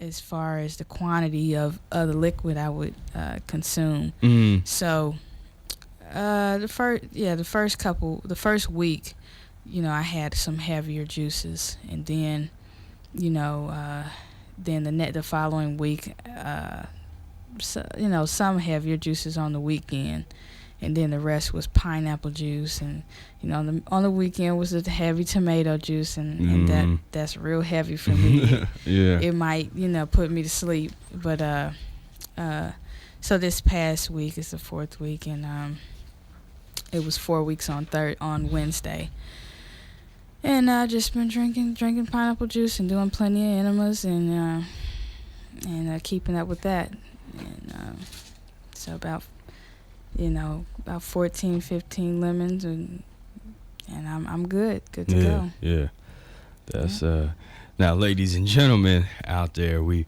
as far as the quantity of the liquid I would consume. So the first week, I had some heavier juices, and then the following week, some heavier juices on the weekend, and then the rest was pineapple juice, and on the weekend was the heavy tomato juice, and that's real heavy for me. It might put me to sleep, but so this past week is the 4th week, and it was 4 weeks on Wednesday. And I've just been drinking pineapple juice and doing plenty of enemas and keeping up with that. And so about 14, 15 lemons, and I'm good to go. Yeah, that's now, ladies and gentlemen out there, we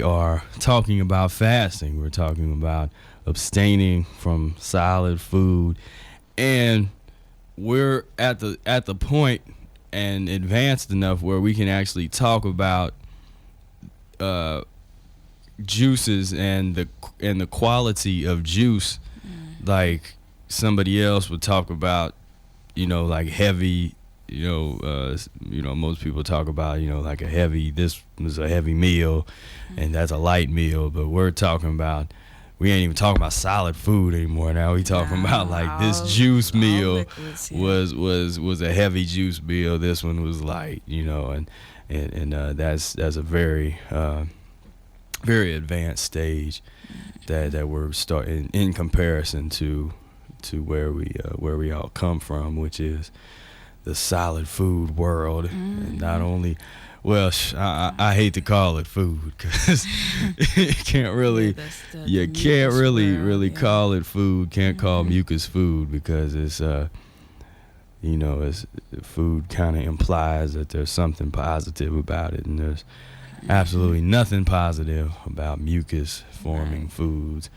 are talking about fasting. We're talking about abstaining from solid food, and we're at the point and advanced enough where we can actually talk about juices and the quality of juice, like somebody else would talk about, like heavy, most people talk about, like this was a heavy meal, and that's a light meal, but we're talking about. We ain't even talking about solid food anymore. Now we talking about like this juice meal liquids, was a heavy juice meal. This one was light, and that's a very very advanced stage that we're starting in comparison to where we all come from, which is the solid food world, and not only. Well, I hate to call it food because you can't really, call it food. Can't call mucus food because it's, it's food kind of implies that there's something positive about it, and there's absolutely nothing positive about mucus-forming foods.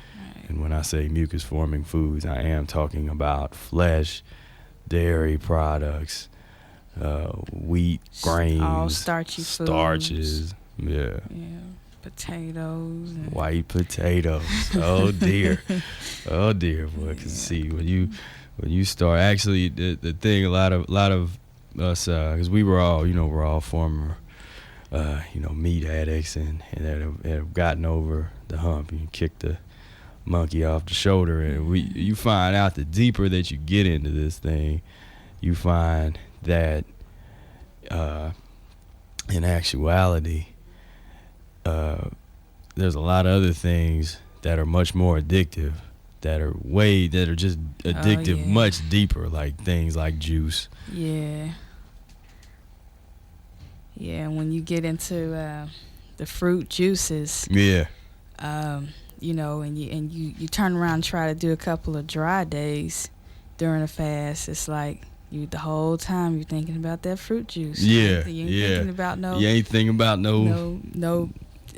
And when I say mucus-forming foods, I am talking about flesh, dairy products. Wheat, grains, all starchy starches, foods. Potatoes, white potatoes. Oh dear, boy. Cause see when you start, actually the thing, a lot of us, cause we were all, we're all former, meat addicts and that have gotten over the hump. You kick the monkey off the shoulder, and you find out the deeper that you get into this thing, you find that in actuality there's a lot of other things that are much more addictive, that are just addictive much deeper, like things like juice. And when you get into the fruit juices, and you turn around and try to do a couple of dry days during a fast, it's like the whole time you're thinking about that fruit juice. You ain't thinking about no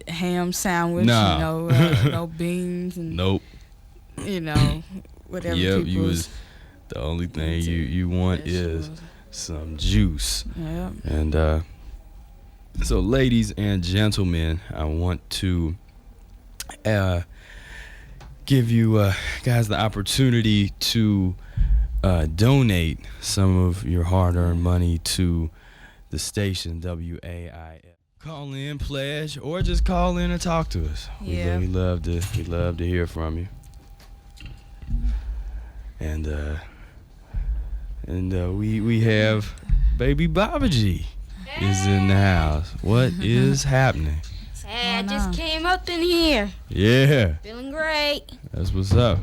ham sandwich, no beans, and whatever. The only thing you want is some juice. And so, ladies and gentlemen, I want to give you guys the opportunity to donate some of your hard-earned money to the station WAIF. Call in, pledge, or just call in and talk to us. We love to hear from you. And we have Baby Babaji is in the house. What is happening? Hey, I just came up in here. Yeah. Feeling great. That's what's up.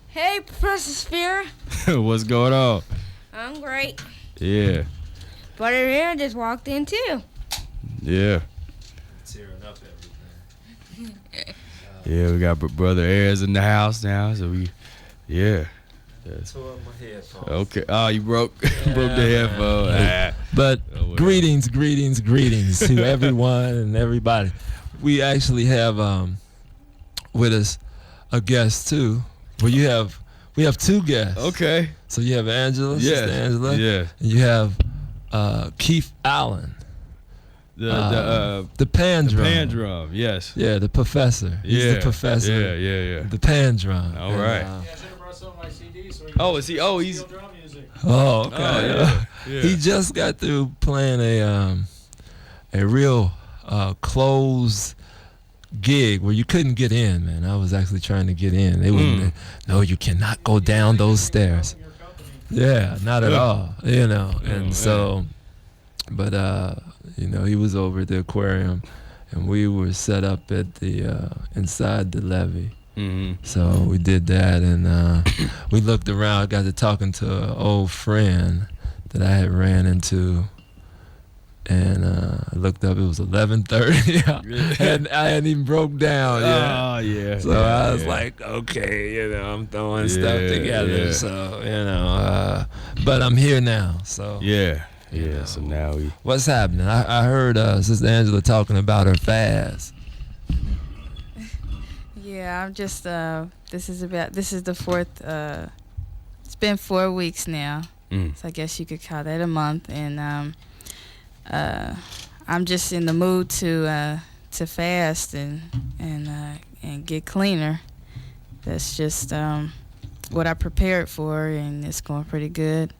Hey, Professor Spira. What's going on? I'm great. Yeah. Brother Air just walked in too. Yeah. Tearing up everything. Yeah, we got Brother Ayers in the house now, so we, Tore up my headphones. Okay. Oh, you broke the headphone. But greetings to everyone and everybody. We actually have with us a guest too. Well, we have two guests. Okay. So you have Angela, Sister Angela. Yeah. And you have Keith Allen. The pan drum. The pan drum, yes. Yeah, the professor. He's the professor. Yeah. The pan drum. All right. Yeah, I should have brought some of my CDs. So Oh, is he? Oh, he's. drum music. Oh, okay. Oh, yeah. He just got through playing a real closed gig where you couldn't get in, man. I was actually trying to get in. They wouldn't. No, you cannot go down those stairs. Yeah, not at all. You know, and so, but he was over at the aquarium, and we were set up at the inside the levee. Mm-hmm. So we did that, and we looked around. I got to talking to an old friend that I had ran into, and I looked up. It was 11:30, and I hadn't even broke down yet. Oh yeah. So I was like, okay, I'm throwing stuff together. Yeah. So but I'm here now. So Yeah. So now we. what's happening? I heard Sister Angela talking about her fast. Yeah, I'm just this is the fourth. It's been 4 weeks now, so I guess you could call that a month, and I'm just in the mood to fast and get cleaner. That's just what I prepared for, and it's going pretty good.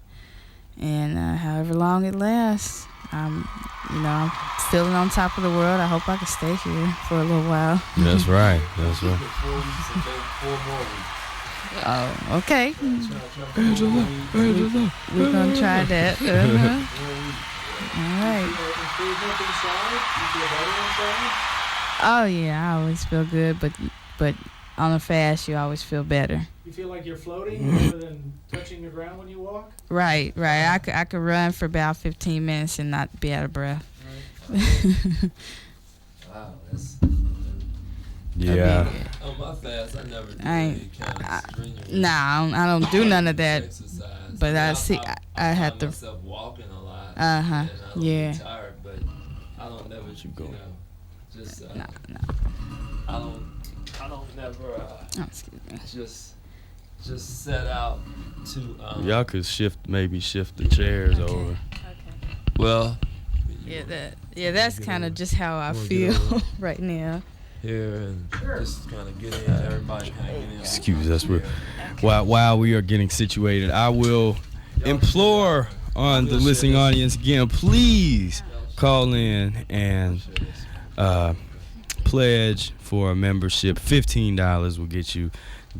And however long it lasts, I'm feeling on top of the world. I hope I can stay here for a little while. That's right. 4 weeks and then 4 more weeks. Oh, okay. Angela. We're gonna try that. Uh-huh. All right. Oh yeah, I always feel good, but on a fast, you always feel better. You feel like you're floating rather than touching the ground when you walk? Right. I could run for about 15 minutes and not be out of breath. Wow, that's. Yeah. On my fast, I never do I any kind of strenuous Nah, I don't do none of that. exercise. But I see, I had find to. myself walking a lot. Uh-huh, And I don't yeah. get tired, but I don't never just No. I don't never Oh, excuse me. just set out to Y'all could shift the chairs Okay. over. well That's kind of just how I Wanna get feel over? right now. here and just kind of get in. Everybody kind of get in. Excuse us. While we are getting situated, I will implore on the listening audience again, please call in and pledge for a membership. $15 will get you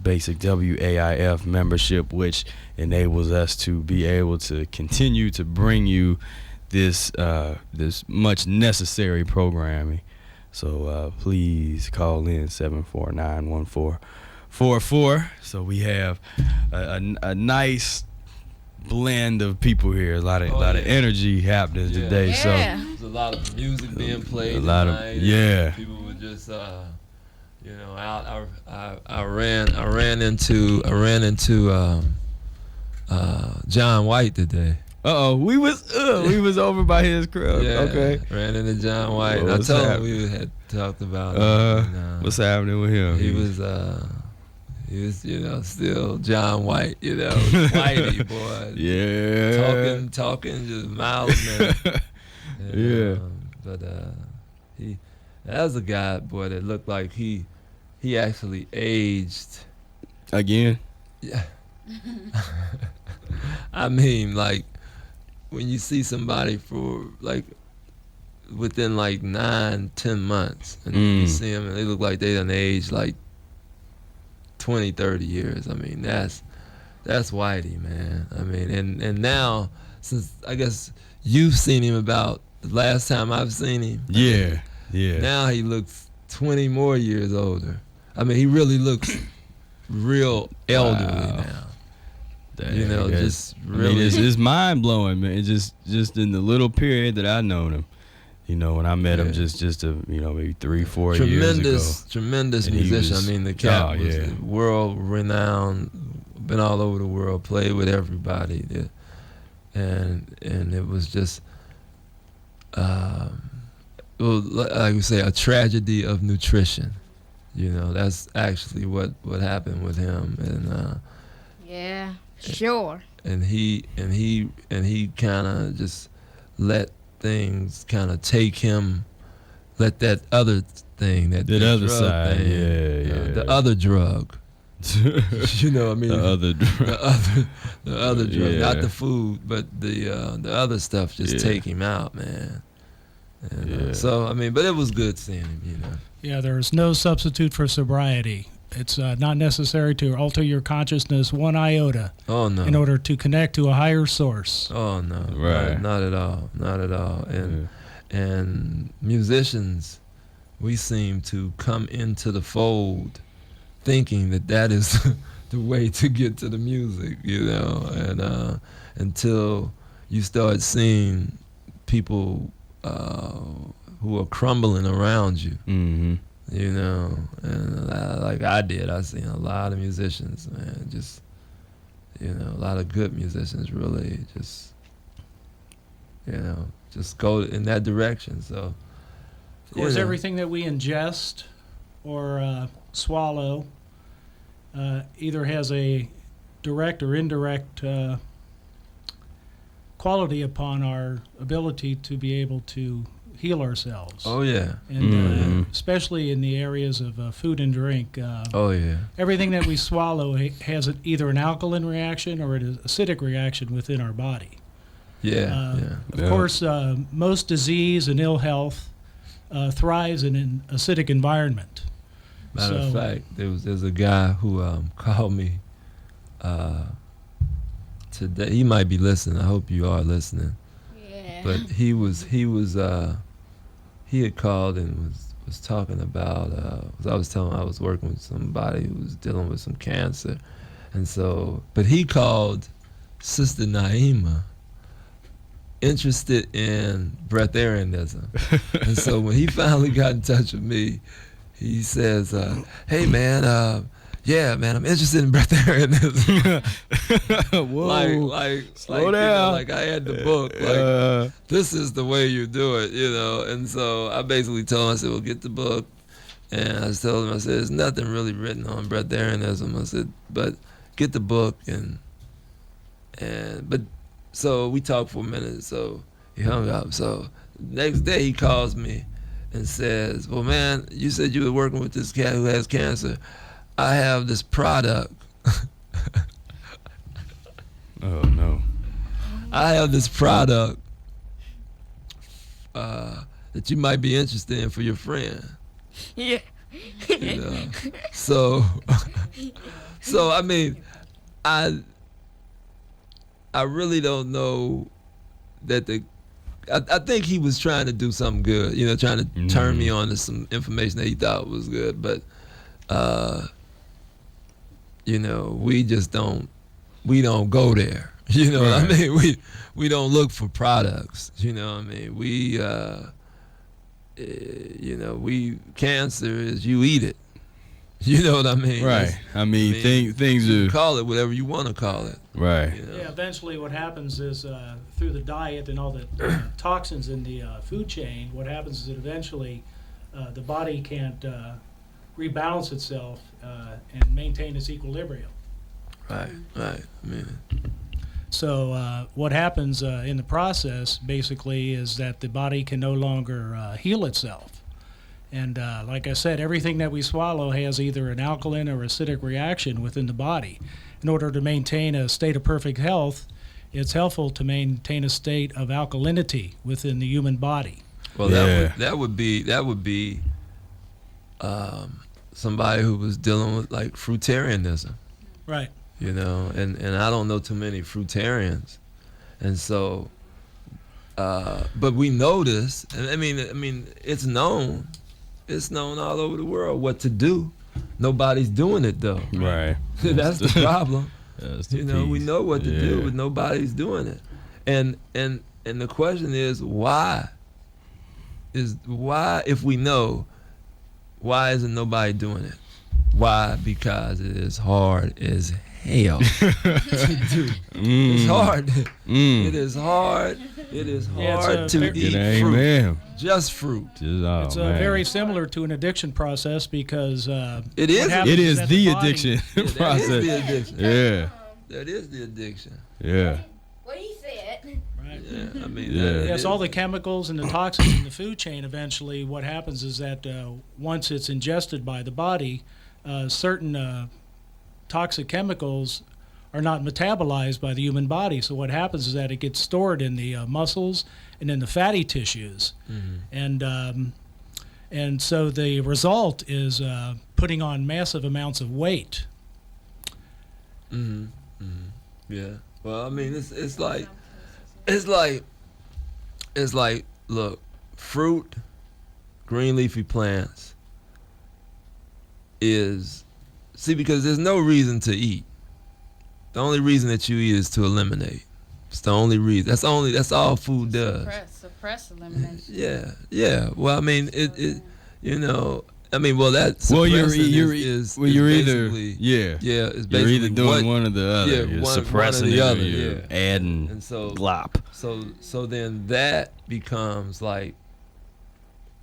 basic WAIF membership, which enables us to be able to continue to bring you this much necessary programming. So please call in 749-1444. So we have a nice blend of people here. A lot of energy happening today. So there's a lot of music being played. A lot of- tonight, yeah. and people were just out. I ran into John White today. we was over by his crib. Yeah, Okay. ran into John White. Well, I what's told him happening? we had talked about it. What's happening with him? He was still John White, Whitey boy. Yeah. Talking just miles a minute. Yeah. But that was a guy, boy, that looked like he actually aged. Again. Yeah. I mean, like, when you see somebody for, like, within, like, 9-10 months, and you see them, and they look like they done aged, like, 20, 30 years. I mean, that's Whitey, man. I mean, and now, since, I guess, you've seen him about the last time I've seen him. Yeah. Yeah. Now he looks 20 more years older. I mean, he really looks real elderly now. Just really. It's mind blowing, man. It's just in the little period that I known him. When I met him, just maybe 3-4 years ago. Tremendous And he musician. was- I mean, the cat was yeah. world renowned, been all over the world, played with everybody, and it was just, like we say, a tragedy of nutrition. That's actually what happened with him, and Yeah, sure. and he kind of just let things kind of take him, let that other thing, that other drug side, thing, the other drug. You know what I mean? The other drug. the other drug, not the food, but the other stuff just take him out, man. And, so I mean, but it was good seeing him, you know. Yeah, there's no substitute for sobriety. It's not necessary to alter your consciousness one iota. Oh no! In order to connect to a higher source. Oh no! Right? Not at all. Not at all. And musicians, we seem to come into the fold, thinking that is the way to get to the music, you know. And until you start seeing people who are crumbling around you. Mm-hmm. You know, and like I did, I seen a lot of musicians, man, just, you know, a lot of good musicians really just, you know, just go in that direction. So, of course, everything that we ingest or swallow either has a direct or indirect quality upon our ability to be able to heal ourselves. Oh yeah. And especially in the areas of food and drink. Oh yeah. Everything that we swallow has either an alkaline reaction or an acidic reaction within our body. Of course, most disease and ill health thrives in an acidic environment. Matter of fact, there's a guy who called me today. He might be listening. I hope you are listening. Yeah. But he had called and was talking about, I was telling him I was working with somebody who was dealing with some cancer. And so, but he called Sister Naima interested in breatharianism. And so when he finally got in touch with me, he says, hey man, yeah, man, I'm interested in breatharianism. Whoa. Slow down. You know, like I had the book. Like, this is the way you do it, you know. And so I basically told him, I said, well, get the book. And I told him, I said, there's nothing really written on breatharianism. I said, but get the book. But so we talked for a minute. So he hung up. So next day he calls me and says, well, man, you said you were working with this cat who has cancer. I have this product. Oh no! I have this product that you might be interested in for your friend. Yeah. You know? So I mean, I really don't know that I think he was trying to do something good, you know, trying to turn me on to some information that he thought was good, but you know, we don't go there. You know what I mean? We don't look for products. You know what I mean? We you know, cancer is you eat it. You know what I mean? Right. I mean things you are, call it whatever you want to call it. Right. You know? Yeah, eventually what happens is through the diet and all the toxins in the food chain, what happens is that eventually the body can't rebalance itself and maintain its equilibrium. Right. I mean, so what happens in the process basically is that the body can no longer heal itself. And like I said, everything that we swallow has either an alkaline or acidic reaction within the body. In order to maintain a state of perfect health, it's helpful to maintain a state of alkalinity within the human body. well, that would be somebody who was dealing with like fruitarianism. Right. You know, and I don't know too many fruitarians, and so, but we know this, and I mean, it's known all over the world what to do. Nobody's doing it though. right. That's the problem. That's the You know, we piece. know what to do, but nobody's doing it, and the question is why? If we know, why isn't nobody doing it? Why? Because it is hard as hell to do. It's hard. It is hard. It is hard to eat fruit. Amen. Just fruit. It's very similar to an addiction process because It is. what happens It is that the body- addiction That is process. the addiction. Yeah. That is the addiction. Yeah. What he said. Right. Yeah, I mean, Yes, all the chemicals and the toxins in the food chain, eventually what happens is that once it's ingested by the body, certain toxic chemicals are not metabolized by the human body. So what happens is that it gets stored in the muscles and in the fatty tissues. And so the result is putting on massive amounts of weight. Yeah. Well, I mean, it's like, look, fruit, green leafy plants because there's no reason to eat. The only reason that you eat is to eliminate. It's the only reason. That's all food does. Suppress elimination. Yeah. Well, I mean, that you're either doing one or the other. You're suppressing the other. You're adding and so glop. So then that becomes like,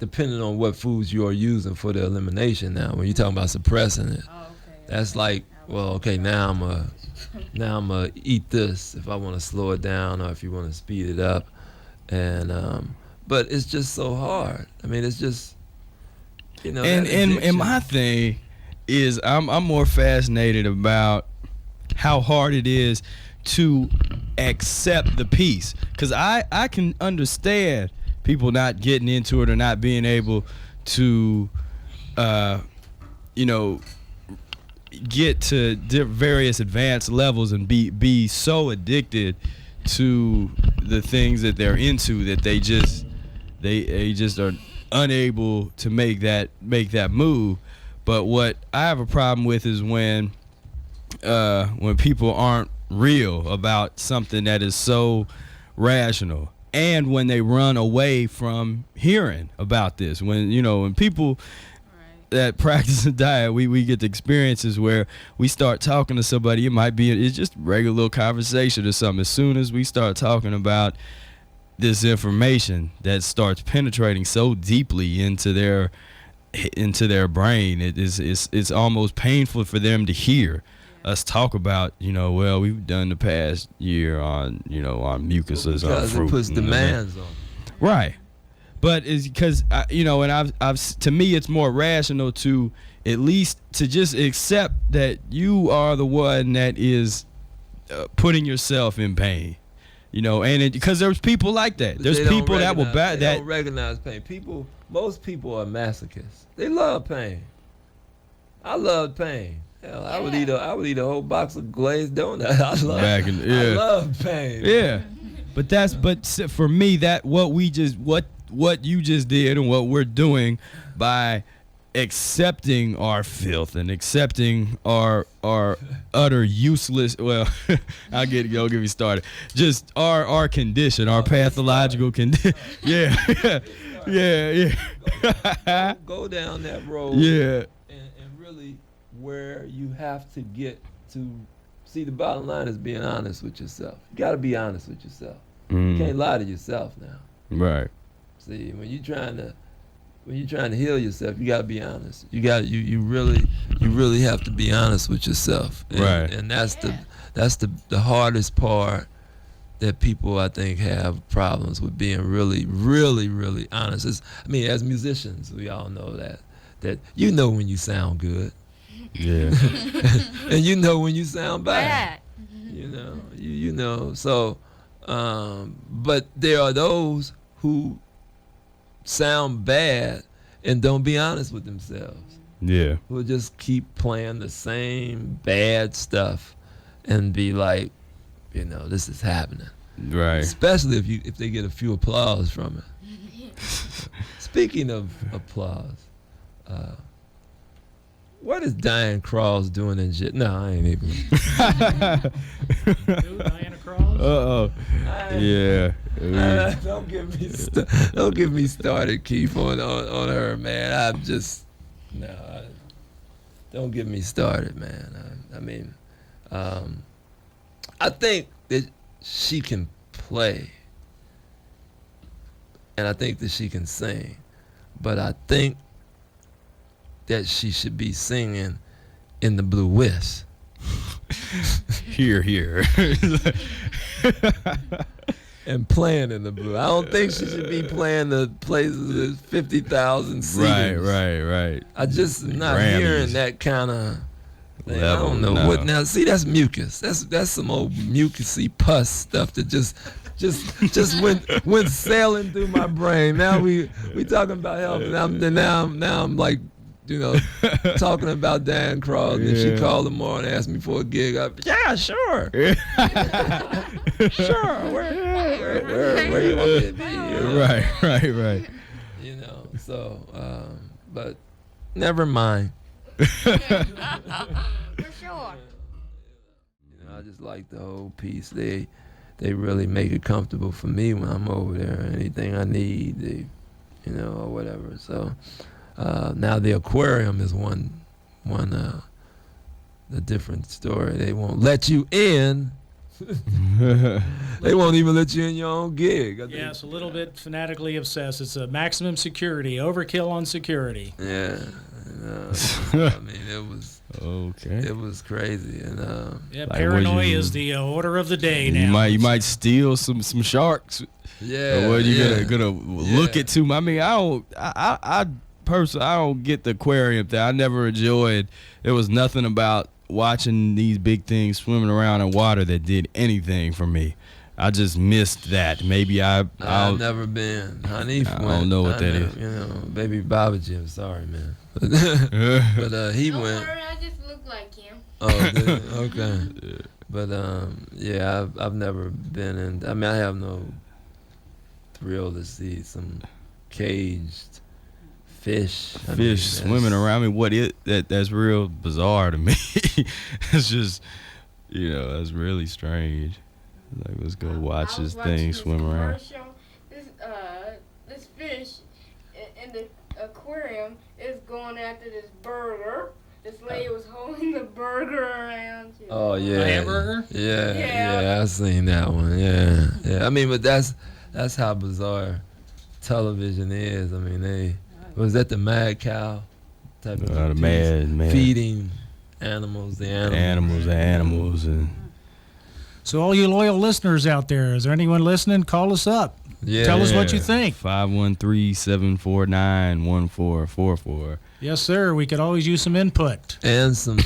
depending on what foods you are using for the elimination. Now, when you're talking about suppressing it, that's like, well, okay, now I'm gonna eat this if I want to slow it down or if you want to speed it up, and but it's just so hard. I mean, it's just, and my thing is I'm more fascinated about how hard it is to accept the peace, because I can understand people not getting into it or not being able to get to various advanced levels and be so addicted to the things that they're into that they just are unable to make that move. But what I have a problem with is when people aren't real about something that is so rational, and when they run away from hearing about this. When people that practice a diet, we get the experiences where we start talking to somebody. It's just regular little conversation or something. As soon as we start talking about this information that starts penetrating so deeply into their brain, it's almost painful for them to hear us talk about, well, we've done the past year on mucusless on fruit. It puts demands on. Right. But it's because, I've to me, it's more rational to at least to just accept that you are the one that is putting yourself in pain, and because there's people like that. There's people that will they don't recognize pain. Most people are masochists. They love pain. I love pain. Hell, I would eat a whole box of glazed donuts. I love pain. Yeah, but for me, that what you just did and what we're doing by accepting our filth and accepting our utter useless, well, don't get me started, just our condition, our pathological condition. Yeah. Go down that road. Yeah. And really where you have to get to see, the bottom line is being honest with yourself. You got to be honest with yourself. You can't lie to yourself now. Right. See, when you're trying to heal yourself, you gotta be honest. You really have to be honest with yourself. Right. And that's the hardest part, that people, I think, have problems with being really, really, really honest. As musicians, we all know that when you sound good. Yeah. And when you sound bad. So but there are those who sound bad and don't be honest with themselves. Yeah. Who just keep playing the same bad stuff and be like, this is happening. Right. Especially if they get a few applause from it. Speaking of applause, what is Diana Krause doing in shit? No, I ain't even. Diana Krause? Uh-oh. Yeah. Don't get me started, Keith, on her, man. Don't get me started, man. I think that she can play, and I think that she can sing, but I think that she should be singing in the Blue Wisp. Here. and playing in the blue. I don't think she should be playing the places with 50,000 seaters. Right. I just not Grammys. hearing that kind of. I Level, don't know no. what now. See, that's mucus. That's some old mucusy pus stuff that just went sailing through my brain. Now we talking about health, and now I'm like, talking about Dan Cross. And she called tomorrow and asked me for a gig. Yeah, sure. Sure. Where you want me to be? Right. So, but never mind. For sure. I just like the whole piece. They really make it comfortable for me when I'm over there. Anything I need, or whatever. So now the aquarium is one a different story. They won't let you in. They won't even let you in your own gig. Yeah, it's a little bit fanatically obsessed. It's a maximum security, overkill on security. Yeah. I mean, it was Okay. It was crazy, and Yeah, Like, paranoia is the order of the day now. You might steal some sharks. yeah. Or what you yeah. gonna look at too? I mean, I personally I don't get the aquarium thing. I never enjoyed. There was nothing about watching these big things swimming around in water that did anything for me. I just missed that. Maybe I've never been. Honey, I don't know what that is. You know, Baby Babaji. I'm sorry, man. But he Don't went. worry, I just look like him. Oh, okay. But yeah, I've never been in. I mean, I have no thrill to see some caged fish. I mean, swimming around. I mean, that's real bizarre to me. It's just, that's really strange. Like, let's go watch I was this watching thing this swim around. commercial. This fish in the aquarium is going after this burger. This lady was holding the burger around. Oh yeah, A hamburger? Yeah, I seen that one. Yeah. I mean, but that's how bizarre television is. I mean, was that the mad cow type of The mad feeding animals, the animals, and So all you loyal listeners out there, is there anyone listening? Call us up. yeah. Tell us what you think. 513-749-1444. Yes, sir. We could always use some input. and some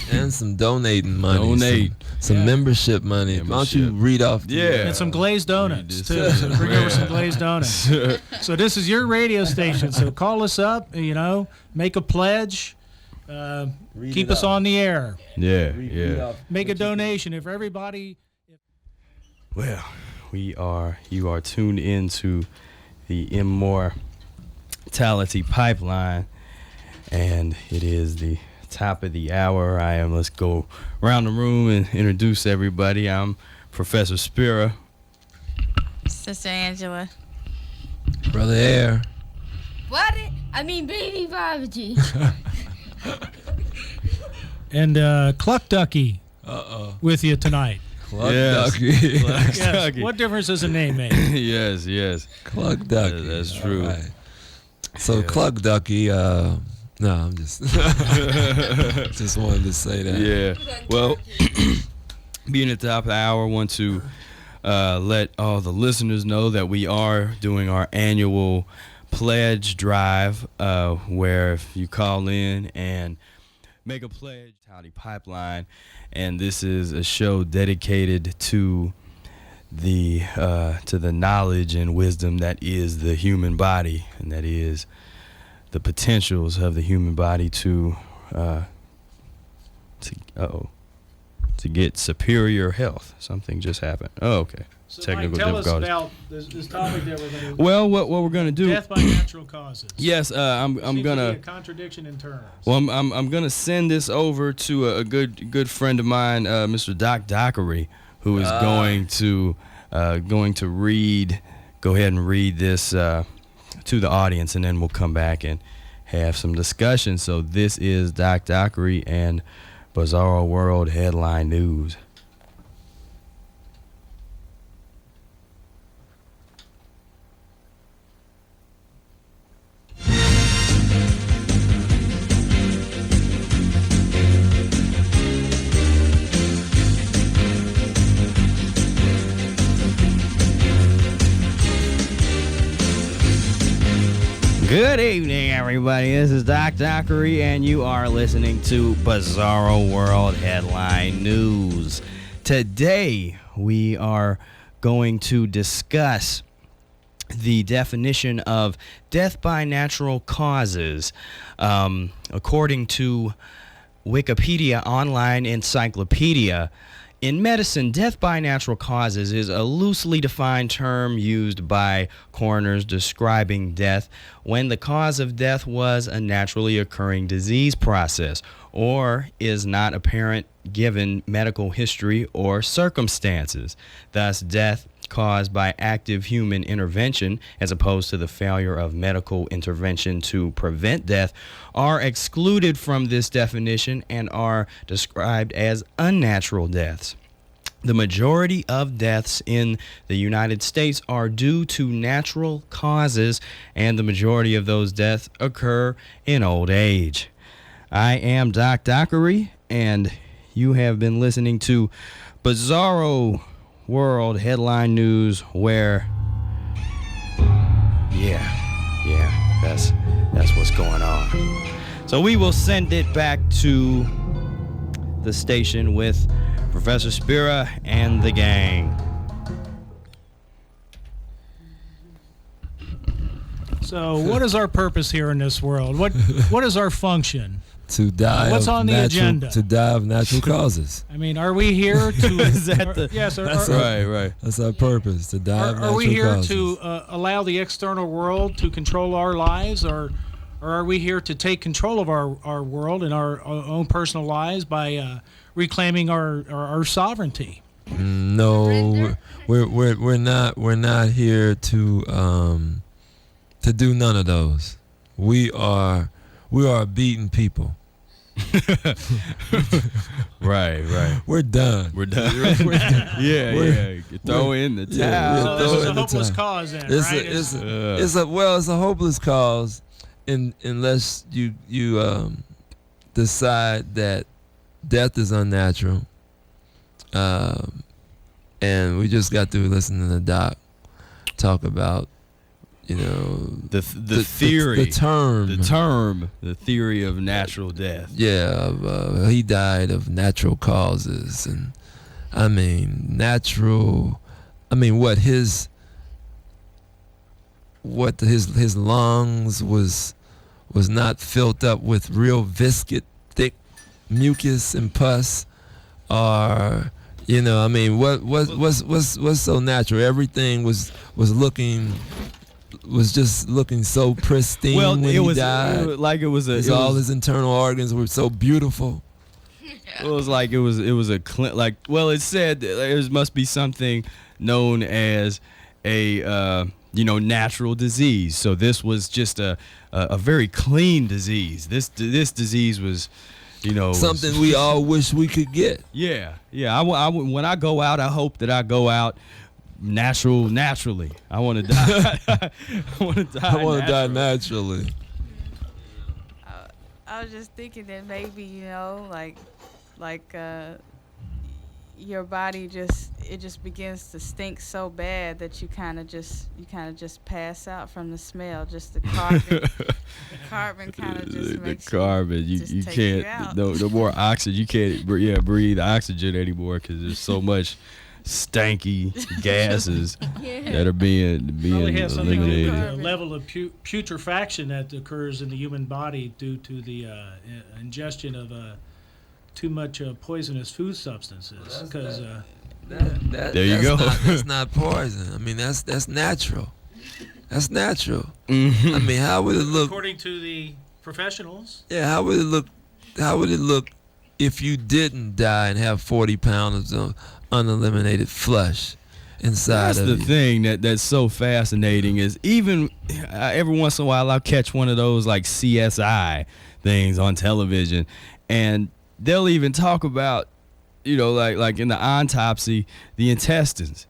donating money. Donate. some membership money. Why don't you Membership. read off? Yeah. And some glazed donuts, Read too. this. So bring over some glazed donuts. So this is your radio station. So call us up, make a pledge. Read Keep it us off. on the air. Yeah. off. Make a donation. If everybody... Well, you are tuned into the Immortality Pipeline, and it is the top of the hour. Let's go around the room and introduce everybody. I'm Professor Spira. Sister Angela. Brother Air. Baby Babaji. And Cluck Ducky with you tonight. Cluck Yes. Ducky. Cluck Yes. Ducky. What difference does a name make? Yes. Cluck Ducky. That's true. All right. So Cluck Ducky, no, I'm just just wanted to say that. Yeah. Well, being at the top of the hour, I want to let all the listeners know that we are doing our annual pledge drive, where if you call in and make a pledge, Mucus-free Pipeline, and this is a show dedicated to the knowledge and wisdom that is the human body, and that is the potentials of the human body to get superior health. Something just happened. Oh, okay. So Technical Mike, tell difficulties. us about this topic that we're going to... Well, what we're gonna do? Death by natural causes. Yes, I'm Seems to gonna. be a contradiction in terms. Well, I'm gonna send this over to a good friend of mine, Mr. Dockery, who is going to read. Go ahead and read this to the audience, and then we'll come back and have some discussion. So this is Dockery and Bizarro World Headline News. Good evening, everybody. This is Dockery, and you are listening to Bizarro World Headline News. Today, we are going to discuss the definition of death by natural causes. According to Wikipedia Online Encyclopedia, in medicine, death by natural causes is a loosely defined term used by coroners describing death when the cause of death was a naturally occurring disease process or is not apparent given medical history or circumstances. Thus, death caused by active human intervention, as opposed to the failure of medical intervention to prevent death, are excluded from this definition and are described as unnatural deaths. The majority of deaths in the United States are due to natural causes, and the majority of those deaths occur in old age. I am Dockery, and you have been listening to Bizarro World Headline News, where that's what's going on. So we will send it back to the station with Professor Spira and the gang. So what is our purpose here in this world? What is our function? To die. What's on the agenda? To die of natural causes. I mean, are we here to? Is that the? Yes. Right. That's our purpose. To die of natural causes. Are we here to allow the external world to control our lives, or are we here to take control of our world and our own personal lives by reclaiming our sovereignty? No, we're not here to do none of those. We are a beaten people. Right. We're done. Yeah. You throw in the towel. So this is a hopeless cause, then, right? It's a hopeless cause, unless you decide that death is unnatural. And we just got through listening to the doc talk about, the theory, the theory of natural death. Yeah, he died of natural causes, and his lungs was not filled up with real viscid, thick mucus and pus, or what's so natural? Everything was just looking so pristine when he died. All his internal organs were so beautiful. It was like it was it said there must be something known as a natural disease. So this was just a very clean disease. This disease was something we all wish we could get. Yeah. I when I go out, I hope that I go out naturally. I want to die. I want to die naturally. I was just thinking that maybe your body just begins to stink so bad that you kind of just pass out from the smell. Just the carbon kind of just makes the carbon. You can't. No more oxygen. You can't breathe oxygen anymore because there's so much stanky gases that are being eliminated. The level of putrefaction that occurs in the human body due to the ingestion of too much poisonous food substances. Because there you go. That's not poison. I mean, that's natural. That's natural. Mm-hmm. I mean, how would it look? According to the professionals. Yeah, how would it look? How would it look if you didn't die and have 40 pounds of uneliminated flesh inside of you? That's the thing that's so fascinating is even every once in a while I'll catch one of those like CSI things on television, and they'll even talk about, like in the autopsy, the intestines,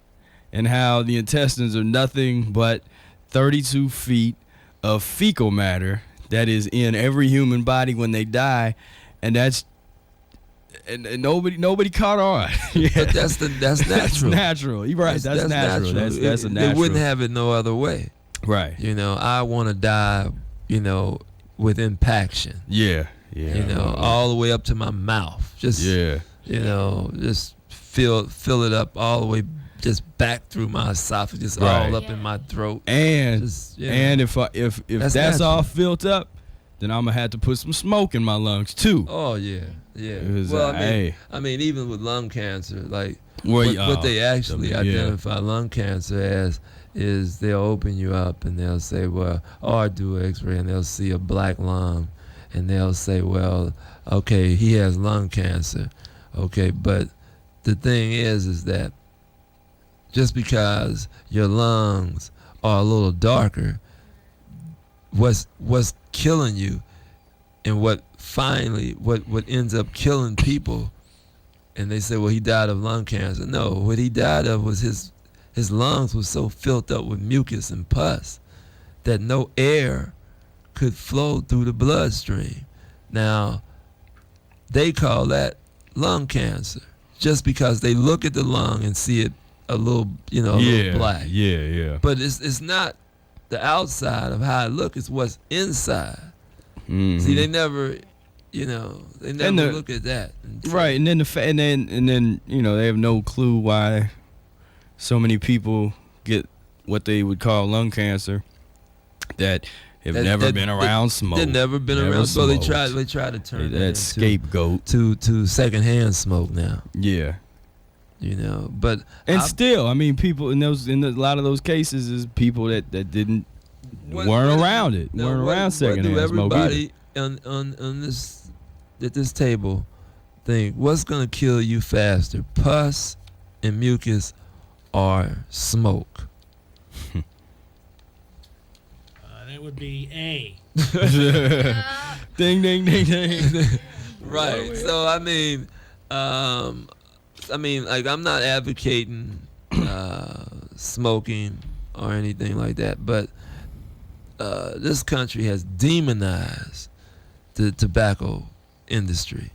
and how the intestines are nothing but 32 feet of fecal matter that is in every human body when they die, and that's and nobody caught on. Yeah. But that's natural. That's natural. You're right. That's natural. That's a natural. They wouldn't have it no other way. Right. I want to die you know, with impaction. Yeah. You know, all the way up to my mouth. Just you know, just fill it up all the way, just back through my esophagus, all up in my throat. And just, and if that's all filled up, then I'm gonna have to put some smoke in my lungs too. Oh yeah. Was, well, I mean, even with lung cancer, like what they actually identify lung cancer as is they'll open you up and they'll say, well, or do an X-ray and they'll see a black lung, and they'll say, well, okay, he has lung cancer, okay, but the thing is that just because your lungs are a little darker, what's killing you, and what ends up killing people, and they say, well, he died of lung cancer. No, what he died of was his lungs was so filled up with mucus and pus that no air could flow through the bloodstream. Now, they call that lung cancer just because they look at the lung and see it a little, you know, a little black. Yeah. But it's not the outside of how it looks, it's what's inside. Mm-hmm. See, they never, you know, look at that. Right, and then you know, they have no clue why so many people get what they would call lung cancer that have never been around smoke. They've never been around smoke. They try to turn that scapegoat to secondhand smoke now. Yeah. You know, but still, I mean, people in a lot of those cases is people that weren't around it, weren't around secondhand smoke. Everybody on this at this table think, what's gonna kill you faster, pus and mucus or smoke? That would be A. Ding ding ding ding. Right. So I mean, like, I'm not advocating smoking or anything like that, but this country has demonized the tobacco industry,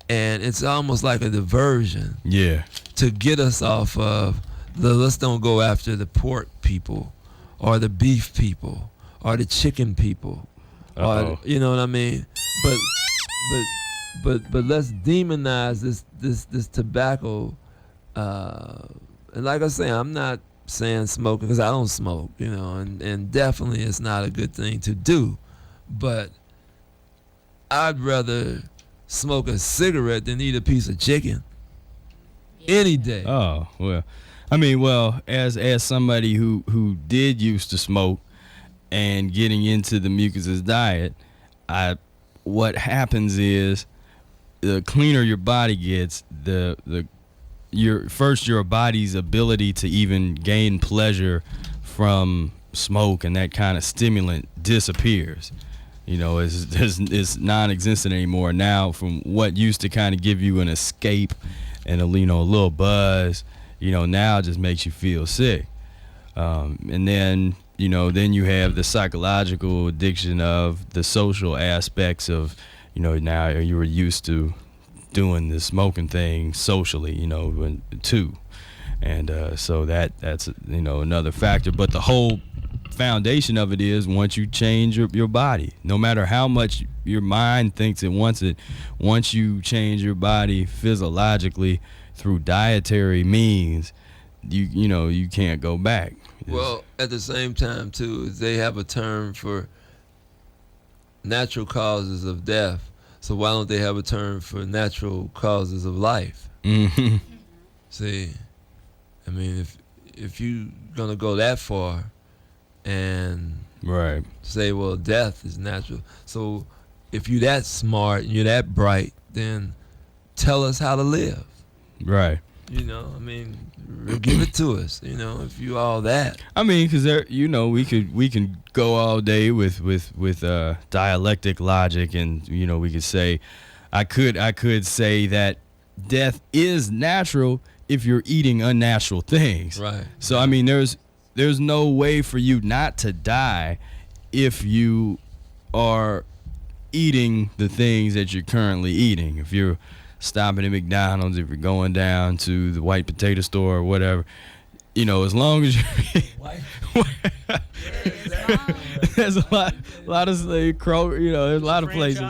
and it's almost like a diversion. Yeah. To get us off of let's don't go after the pork people, or the beef people, or the chicken people, or, you know what I mean? But let's demonize this tobacco, and like I say, I'm not saying smoking because I don't smoke, you know, and definitely it's not a good thing to do, but I'd rather smoke a cigarette than eat a piece of chicken any day. Oh, well, I mean, as somebody who did used to smoke and getting into the Mucusless diet, what happens is, the cleaner your body gets, your body's ability to even gain pleasure from smoke and that kind of stimulant disappears. You know, it's non-existent anymore. Now, from what used to kind of give you an escape and a little buzz, you know, now it just makes you feel sick. And then, you know, then you have the psychological addiction of the social aspects of, you know, now you were used to doing the smoking thing socially, you know, too. And so that's, you know, another factor. But the whole foundation of it is, once you change your body, no matter how much your mind thinks it wants it, once you change your body physiologically through dietary means, you know, you can't go back. Well, at the same time, too, they have a term for natural causes of death. So why don't they have a term for natural causes of life? Mm-hmm. See, I mean, if you're going to go that far and say, well, death is natural. So if you're that smart and you're that bright, then tell us how to live. Right. You know, I mean, give it to us, you know, if you all that. I mean, because you know, we can go all day with dialectic logic, and, you know, we could say, I could say that death is natural if you're eating unnatural things. Right. So I mean, there's no way for you not to die if you are eating the things that you're currently eating. If you're stopping at McDonald's, if you're going down to the white potato store or whatever, you know, as long as you there's a lot of Kroger, you know, there's a lot of places.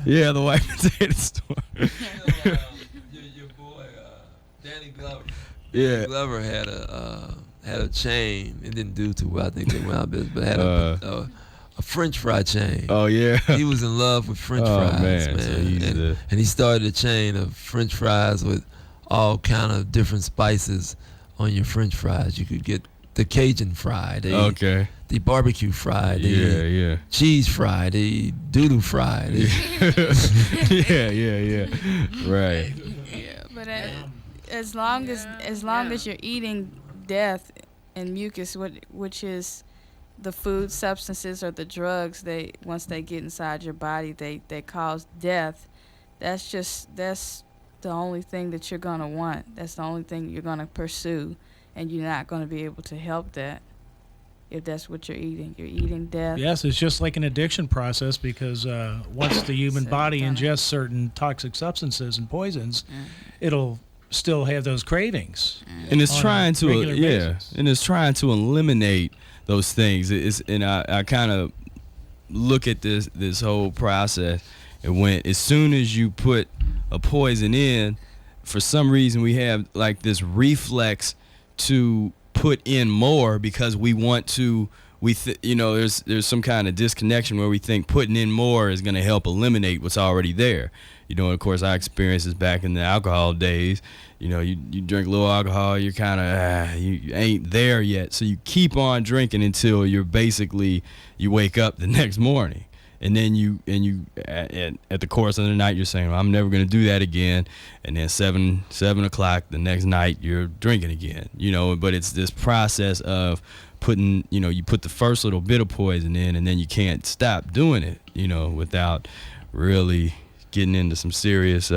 Yeah, the white potato store. Your boy Danny Glover. Yeah. Danny Glover had a chain. It didn't do too well. I think they went out of business, but had a French fry chain. Oh yeah. He was in love with French fries, man. So and he started a chain of French fries with all kind of different spices on your French fries. You could get the Cajun fry, the barbecue fry, the cheese fry, the doodoo fry. Yeah. Right. Yeah, but as long as you're eating death and mucus, which is the food substances or the drugs, once they get inside your body, they cause death. That's the only thing that you're gonna want. That's the only thing you're gonna pursue, and you're not gonna be able to help that if that's what you're eating. You're eating death. Yes, it's just like an addiction process, because once the human body ingests certain toxic substances and poisons, it'll still have those cravings. And it's trying to basis. And it's trying to eliminate those things. And I kind of look at this whole process, and as soon as you put a poison in, for some reason we have like this reflex to put in more, because we want to. You know, there's some kind of disconnection where we think putting in more is going to help eliminate what's already there. You know, and of course, I experienced this back in the alcohol days. You know, you drink a little alcohol, you're kind of you ain't there yet, so you keep on drinking until you wake up the next morning, and then you at the course of the night you're saying, well, I'm never going to do that again, and then 7 o'clock the next night you're drinking again. You know, but it's this process of putting, you know, you put the first little bit of poison in, and then you can't stop doing it, you know, without really getting into some serious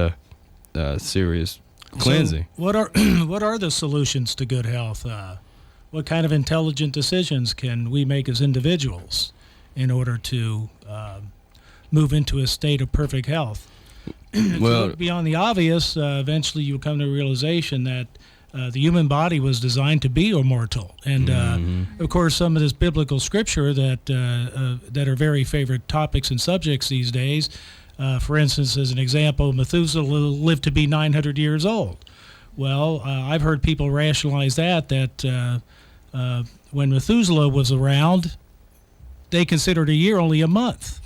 cleansing. So what are the solutions to good health? What kind of intelligent decisions can we make as individuals in order to move into a state of perfect health? If you look beyond the obvious, eventually you'll come to a realization that the human body was designed to be immortal, and of course, some of this biblical scripture that are very favorite topics and subjects these days. For instance, as an example, Methuselah lived to be 900 years old. Well, I've heard people rationalize that when Methuselah was around, they considered a year only a month,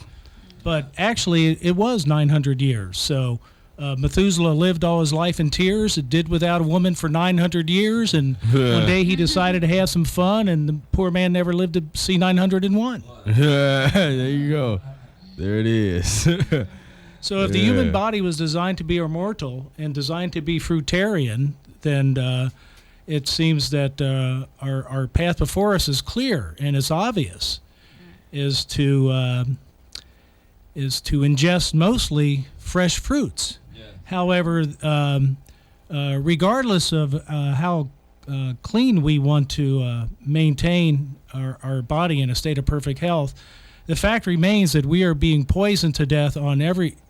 but actually it was 900 years. So. Methuselah lived all his life in tears. It did without a woman for 900 years, and one day he decided to have some fun, and the poor man never lived to see 901. There you go. There it is. So if the human body was designed to be immortal and designed to be fruitarian, then it seems that our path before us is clear and it's obvious, is to ingest mostly fresh fruits. However, regardless of how clean we want to maintain our body in a state of perfect health, the fact remains that we are being poisoned to death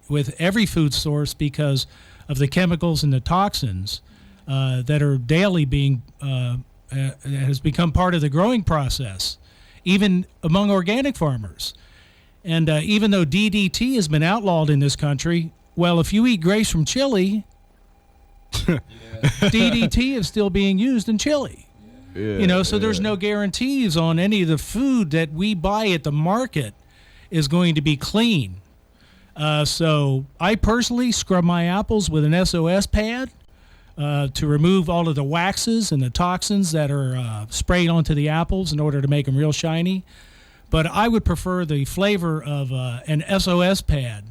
with every food source because of the chemicals and the toxins that are daily being has become part of the growing process, even among organic farmers. And even though DDT has been outlawed in this country, well, if you eat grapes from Chile, DDT is still being used in Chile. So there's no guarantees on any of the food that we buy at the market is going to be clean. So I personally scrub my apples with an SOS pad to remove all of the waxes and the toxins that are sprayed onto the apples in order to make them real shiny. But I would prefer the flavor of an SOS pad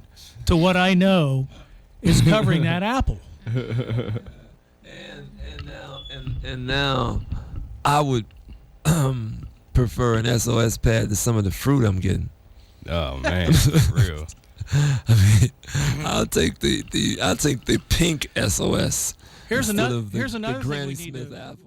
to what I know is covering that apple. And now I would prefer an SOS pad to some of the fruit I'm getting. Oh man, for real. I mean, I'll take the pink SOS. Here's another the thing we Granny need Smith to apple.